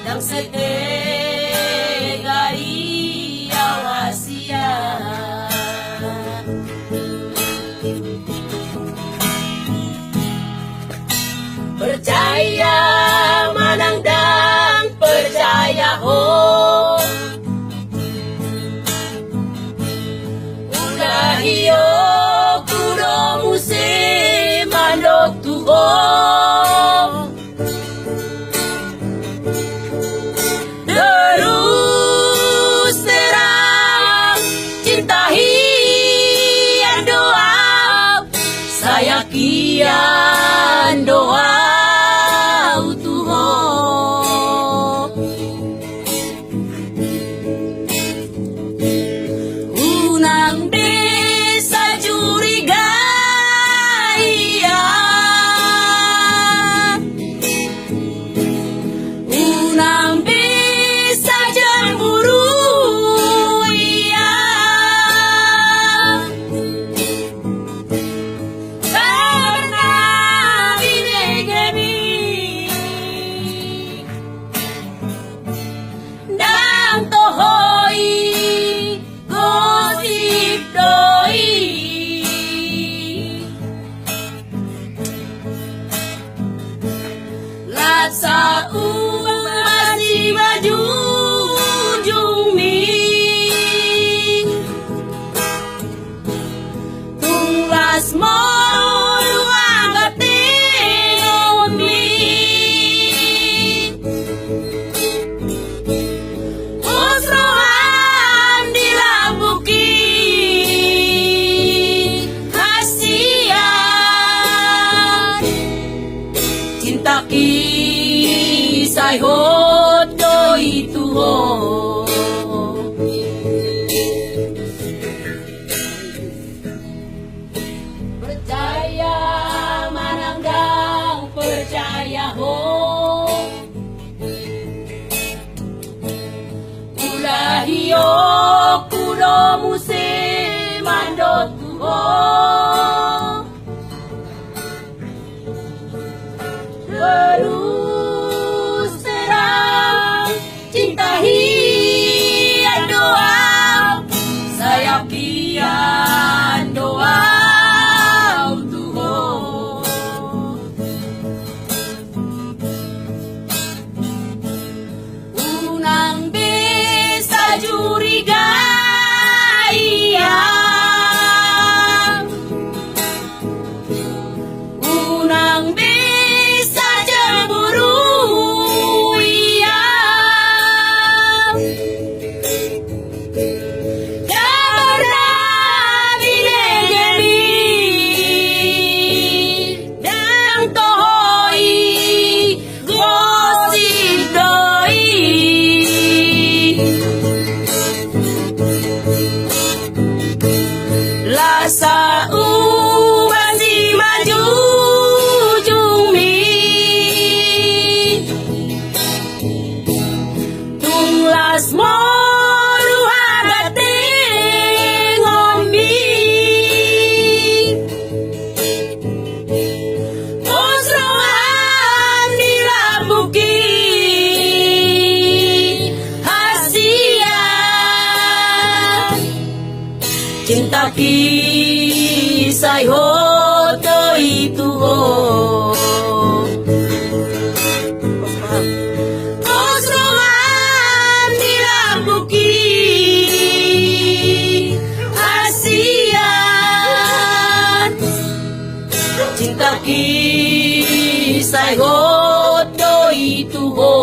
Dang sete gai awasia. Percaya manandang percaya ho. Ulah iyo kudo muse manok tuho. Terus terang cintahi doa. Saya kian doa. Unang desa curiga iya, unang desa cemburu iya, karena binegemi dan tohoi gosip doi. Laksa masih maju juming tunglas molu agate oming osrohan dilambuki hasian cinta kisah hodo itu ho. Percaya mananggang percaya ho. Ulah iyo kudo muse mandot tuho. Terus terang cintahi doa. Saya kian doa untuk ho. Unang desa curiga iya, unang desa cemburu iya, karena binegemi dan tohoi gosip doi. Lasa masih maju juming tunglas molu agate ngombing osrohan dilambuki hasian cinta kisah hodo itu ho. Osrohan dilambuki hasian cinta kisah hodo itu ho.